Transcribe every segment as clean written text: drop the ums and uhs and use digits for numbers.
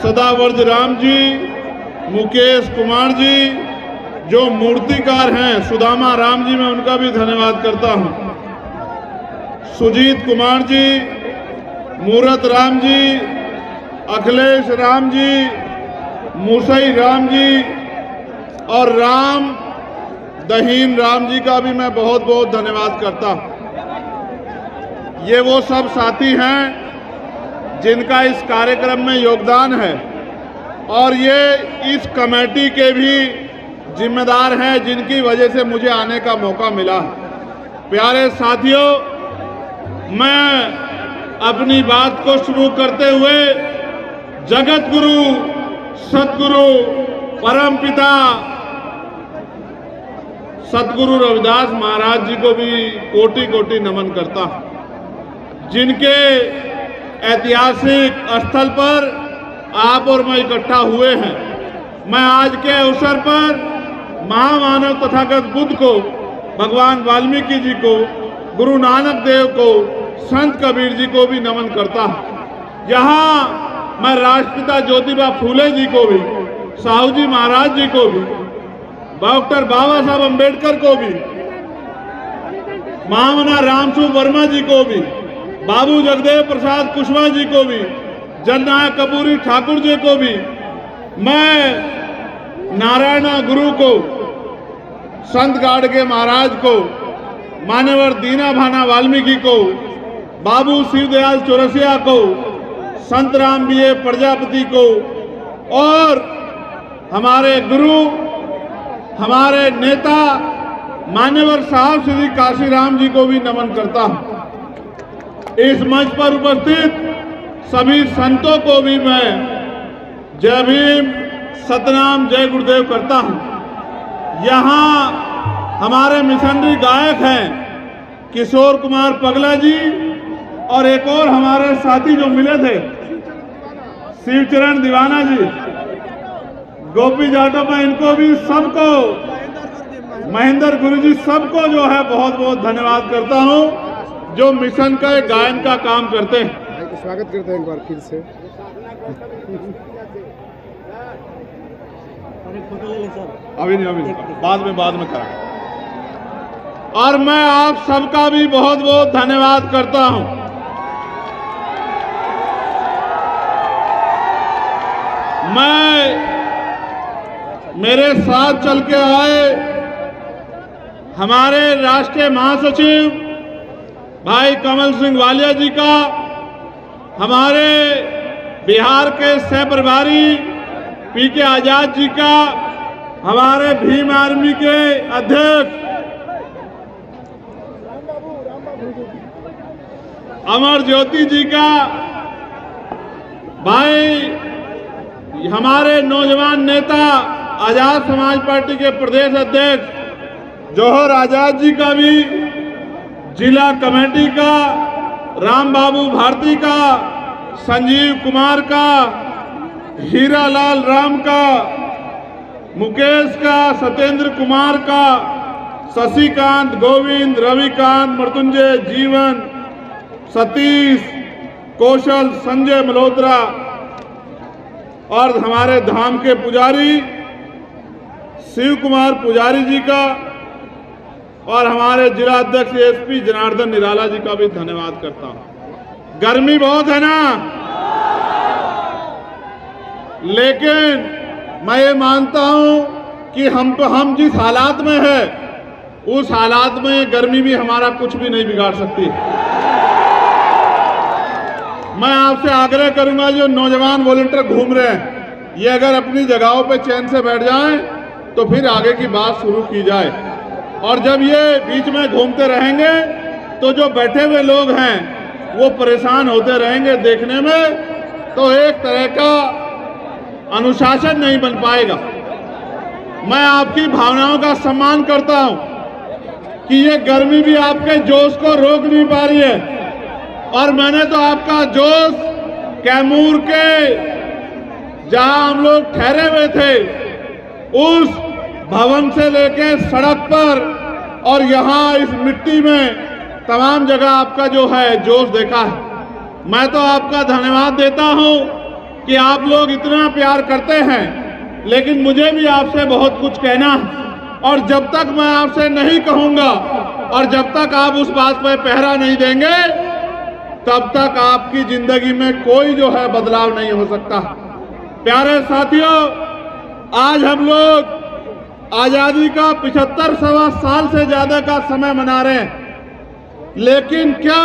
सदावर्ज राम जी, मुकेश कुमार जी जो मूर्तिकार हैं, सुदामा राम जी, मैं उनका भी धन्यवाद करता हूं। सुजीत कुमार जी, मूरत राम जी, अखिलेश राम जी, मूसई राम जी और राम दहीन राम जी का भी मैं बहुत बहुत धन्यवाद करता हूं। ये वो सब साथी हैं जिनका इस कार्यक्रम में योगदान है और ये इस कमेटी के भी जिम्मेदार हैं जिनकी वजह से मुझे आने का मौका मिला। प्यारे साथियों, मैं अपनी बात को शुरू करते हुए जगत गुरु, सतगुरु, परम पिता सतगुरु रविदास महाराज जी को भी कोटि कोटि नमन करता हूं, जिनके ऐतिहासिक स्थल पर आप और मैं इकट्ठा हुए हैं। मैं आज के अवसर पर महामानव तथागत बुद्ध को, भगवान वाल्मीकि जी को, गुरु नानक देव को, संत कबीर जी को भी नमन करता हूं। यहाँ मैं राष्ट्रपिता ज्योतिबा फूले जी को भी, साहू जी महाराज जी को भी, डॉक्टर बाबा साहब अम्बेडकर को भी, महामना रामसु वर्मा जी को भी, बाबू जगदेव प्रसाद कुशवाहा जी को भी, जननायक कपूरी ठाकुर जी को भी, मैं नारायणा गुरु को, संत गाड़गे महाराज को, मान्यवर दीना भाना वाल्मीकि को, बाबू शिवदयाल चौरसिया को, संत राम बीए प्रजापति को और हमारे गुरु, हमारे नेता मान्यवर साहब श्री काशीराम जी को भी नमन करता हूं। इस मंच पर उपस्थित सभी संतों को भी मैं जय भीम, सतनाम, जय गुरुदेव करता हूं। यहाँ हमारे मिशनरी गायक हैं किशोर कुमार पगला जी और एक और हमारे साथी जो मिले थे, शिवचरण दीवाना जी, गोपी जाटव, मैं इनको भी सबको, महेंद्र गुरु जी, सबको जो है बहुत बहुत धन्यवाद करता हूं जो मिशन का गायन का काम करते हैं। स्वागत करते हैं एक बार फिर से। अभी नहीं, बाद में करेंगे। और मैं आप सबका भी बहुत बहुत धन्यवाद करता हूं। मैं मेरे साथ चल के आए हमारे राष्ट्रीय महासचिव भाई कमल सिंह वालिया जी का, हमारे बिहार के सह प्रभारी पीके आजाद जी का, हमारे भीम आर्मी के अध्यक्ष अमर ज्योति जी का, भाई हमारे नौजवान नेता आजाद समाज पार्टी के प्रदेश अध्यक्ष जौहर आजाद जी का भी, जिला कमेटी का, राम बाबू भारती का, संजीव कुमार का, हीरालाल राम का, मुकेश का, सत्येंद्र कुमार का, शशिकांत, गोविंद, रविकांत, मृत्युंजय, जीवन, सतीश, कौशल, संजय मल्होत्रा और हमारे धाम के पुजारी शिव कुमार पुजारी जी का और हमारे जिला अध्यक्ष एसपी जनार्दन निराला जी का भी धन्यवाद करता हूं। गर्मी बहुत है ना, लेकिन मैं ये मानता हूं कि हम जिस हालात में है उस हालात में गर्मी भी हमारा कुछ भी नहीं बिगाड़ सकती। मैं आपसे आग्रह करूंगा, जो नौजवान वॉलंटियर घूम रहे हैं, ये अगर अपनी जगहों पे चैन से बैठ जाएं तो फिर आगे की बात शुरू की जाए। और जब ये बीच में घूमते रहेंगे तो जो बैठे हुए लोग हैं वो परेशान होते रहेंगे देखने में, तो एक तरह का अनुशासन नहीं बन पाएगा। मैं आपकी भावनाओं का सम्मान करता हूं कि ये गर्मी भी आपके जोश को रोक नहीं पा रही है, और मैंने तो आपका जोश कैमूर के जहां हम लोग ठहरे हुए थे उस भवन से लेके सड़क पर और यहाँ इस मिट्टी में तमाम जगह आपका जो है जोश देखा है। मैं तो आपका धन्यवाद देता हूं कि आप लोग इतना प्यार करते हैं, लेकिन मुझे भी आपसे बहुत कुछ कहना है। और जब तक मैं आपसे नहीं कहूंगा और जब तक आप उस बात पर पहरा नहीं देंगे, तब तक आपकी जिंदगी में कोई जो है बदलाव नहीं हो सकता। प्यारे साथियों, आज हम लोग आजादी का 75वां साल से ज्यादा का समय मना रहे हैं, लेकिन क्या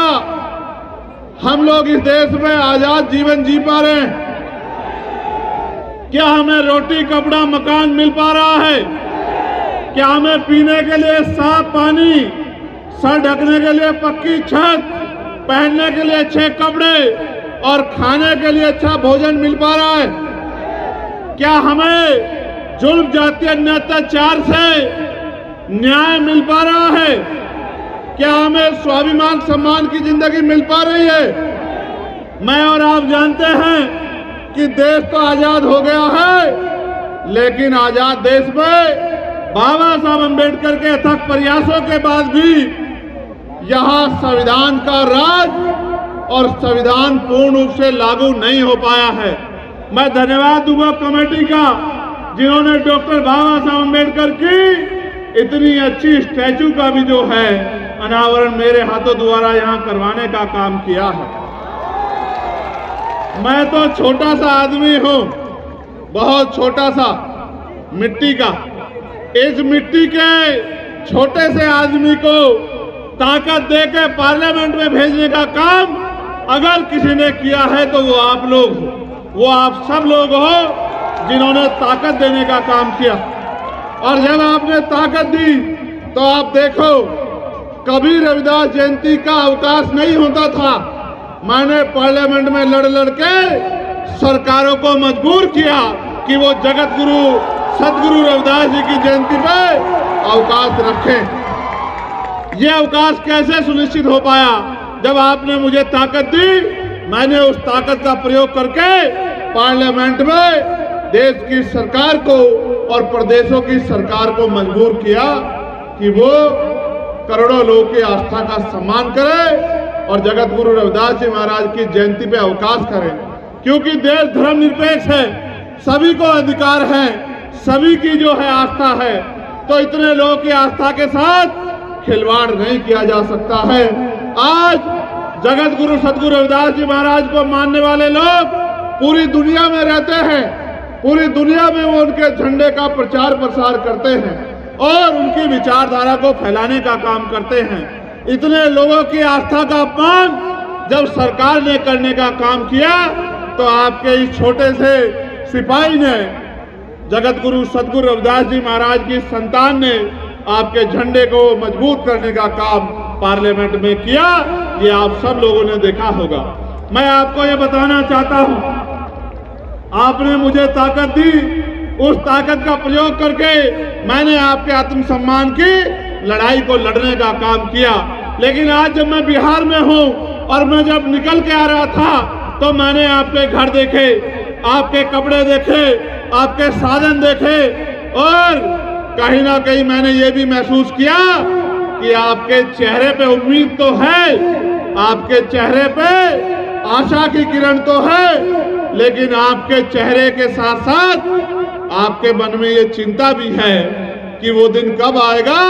हम लोग इस देश में आजाद जीवन जी पा रहे हैं? क्या हमें रोटी, कपड़ा, मकान मिल पा रहा है? क्या हमें पीने के लिए साफ पानी, सर ढकने के लिए पक्की छत, पहनने के लिए अच्छे कपड़े और खाने के लिए अच्छा भोजन मिल पा रहा है? क्या हमें जुल्म, जातीय अत्याचार से न्याय मिल पा रहा है? क्या हमें स्वाभिमान, सम्मान की जिंदगी मिल पा रही है? मैं और आप जानते हैं कि देश तो आजाद हो गया है, लेकिन आजाद देश में बाबा साहब अम्बेडकर के अथक प्रयासों के बाद भी यहां संविधान का राज और संविधान पूर्ण रूप से लागू नहीं हो पाया है। मैं धन्यवाद दूंगा कमेटी का, जिन्होंने डॉक्टर बाबा साहब अम्बेडकर की इतनी अच्छी स्टैचू का भी जो है अनावरण मेरे हाथों द्वारा यहां करवाने का काम किया है। मैं तो छोटा सा आदमी हूं, बहुत छोटा सा, मिट्टी का। इस मिट्टी के छोटे से आदमी को ताकत देकर पार्लियामेंट में भेजने का काम अगर किसी ने किया है तो वो आप लोग हो, वो आप सब लोग हो जिन्होंने ताकत देने का काम किया। और जब आपने ताकत दी तो आप देखो, कभी रविदास जयंती का अवकाश नहीं होता था। मैंने पार्लियामेंट में लड़ के सरकारों को मजबूर किया कि वो जगत गुरु सदगुरु रविदास जी की जयंती पे अवकाश रखें। ये अवकाश कैसे सुनिश्चित हो पाया? जब आपने मुझे ताकत दी, मैंने उस ताकत का प्रयोग करके पार्लियामेंट में देश की सरकार को और प्रदेशों की सरकार को मजबूर किया कि वो करोड़ों लोगों की आस्था का सम्मान करे और जगत गुरु रविदास जी महाराज की जयंती पे अवकाश करें। क्योंकि देश धर्मनिरपेक्ष है, सभी को अधिकार है, सभी की जो है आस्था है, तो इतने लोगों की आस्था के साथ खिलवाड़ नहीं किया जा सकता है। आज जगत गुरु सदगुरु रविदास जी महाराज को मानने वाले लोग पूरी दुनिया में रहते हैं, पूरी दुनिया में वो उनके झंडे का प्रचार प्रसार करते हैं और उनकी विचारधारा को फैलाने का काम करते हैं। इतने लोगों की आस्था का अपमान जब सरकार ने करने का काम किया, तो आपके इस छोटे से सिपाही ने, जगत गुरु सदगुरु रविदास जी महाराज की संतान ने आपके झंडे को मजबूत करने का काम पार्लियामेंट में किया। ये आप सब लोगों ने देखा होगा। मैं आपको ये बताना चाहता हूं, आपने मुझे ताकत दी, उस ताकत का प्रयोग करके मैंने आपके आत्मसम्मान की लड़ाई को लड़ने का काम किया। लेकिन आज जब मैं बिहार में हूं और मैं जब निकल के आ रहा था, तो मैंने आपके घर देखे, आपके कपड़े देखे, आपके साधन देखे और कहीं ना कहीं मैंने ये भी महसूस किया कि आपके चेहरे पे उम्मीद तो है, आपके चेहरे पे आशा की किरण तो है, लेकिन आपके चेहरे के साथ साथ आपके मन में ये चिंता भी है कि वो दिन कब आएगा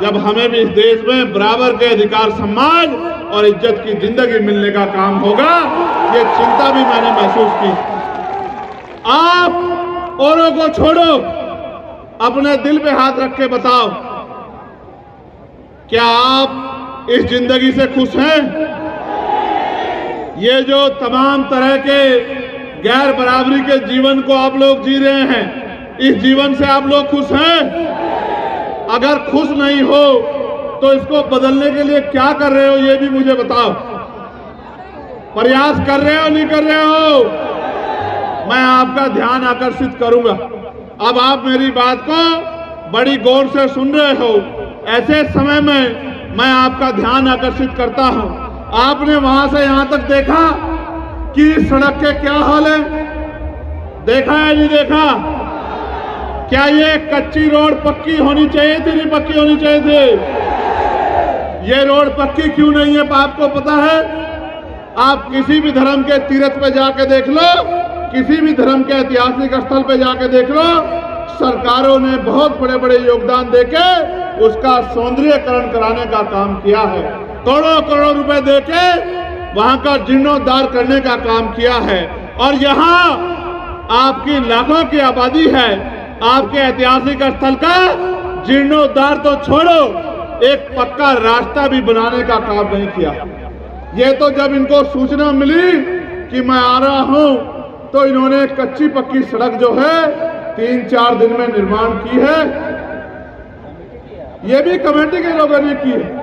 जब हमें भी इस देश में बराबर के अधिकार, सम्मान और इज्जत की जिंदगी मिलने का काम होगा। ये चिंता भी मैंने महसूस की। आप औरों को छोड़ो, अपने दिल पे हाथ रख के बताओ, क्या आप इस जिंदगी से खुश हैं? ये जो तमाम तरह के गैर बराबरी के जीवन को आप लोग जी रहे हैं, इस जीवन से आप लोग खुश हैं? अगर खुश नहीं हो तो इसको बदलने के लिए क्या कर रहे हो, ये भी मुझे बताओ। प्रयास कर रहे हो, नहीं कर रहे हो? मैं आपका ध्यान आकर्षित करूंगा। अब आप मेरी बात को बड़ी गौर से सुन रहे हो। ऐसे समय में मैं आपका ध्यान आकर्षित करता हूं। आपने वहां से यहां तक देखा कि सड़क के क्या हाल है? देखा है, नहीं देखा? क्या ये कच्ची रोड पक्की होनी चाहिए थी, नहीं पक्की होनी चाहिए थी? ये रोड पक्की क्यों नहीं है आपको पता है? आप किसी भी धर्म के तीर्थ पे जाके देख लो किसी भी धर्म के ऐतिहासिक स्थल पे जाके देख लो, सरकारों ने बहुत बड़े बड़े योगदान देके उसका सौंदर्यकरण कराने का काम किया है। करोड़ों करोड़ रुपए देके वहां का जीर्णोद्धार करने का काम किया है। और यहाँ आपकी लाखों की आबादी है, आपके ऐतिहासिक स्थल का जीर्णोद्धार तो छोड़ो, एक पक्का रास्ता भी बनाने का काम नहीं किया। ये तो जब इनको सूचना मिली कि मैं आ रहा हूं, तो इन्होंने कच्ची पक्की सड़क जो है 3-4 दिन में निर्माण की है। ये भी कमेटी के लोगों ने की है।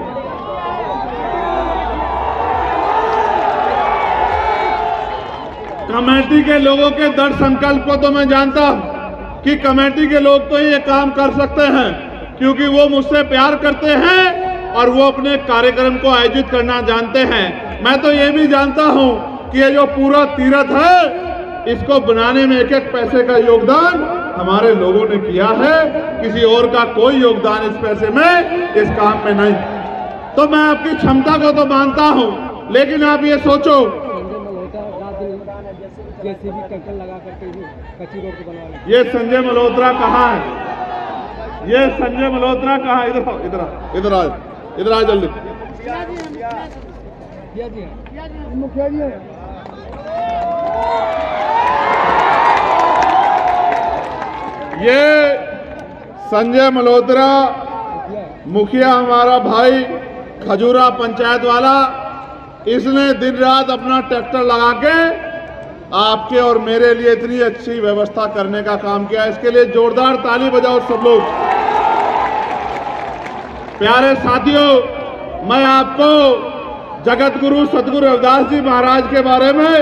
कमेटी के लोगों के दृढ़ संकल्प को तो मैं जानता हूं कि कमेटी के लोग तो ये काम कर सकते हैं, क्योंकि वो मुझसे प्यार करते हैं और वो अपने कार्यक्रम को आयोजित करना जानते हैं। मैं तो ये भी जानता हूं कि ये जो पूरा तीर्थ है, इसको बनाने में एक एक पैसे का योगदान हमारे लोगों ने किया है। किसी और का कोई योगदान इस पैसे में, इस काम में नहीं। तो मैं आपकी क्षमता को तो मानता हूं, लेकिन आप ये सोचो, जैसे भी कंकड़ लगा करके कच्ची रोड को बनवा ये संजय मल्होत्रा कहाँ है? ये संजय मल्होत्रा कहाँ है? इधर आओ, इधर आओ, इधर आ, इधर आ जल्दी। मुखिया जी हैं। ये संजय मल्होत्रा मुखिया, हमारा भाई खजूरा पंचायत वाला, इसने दिन रात अपना ट्रैक्टर लगा के आपके और मेरे लिए इतनी अच्छी व्यवस्था करने का काम किया। इसके लिए जोरदार ताली बजाओ सब लोग। प्यारे साथियों, मैं आपको जगत गुरु सतगुरु रविदास जी महाराज के बारे में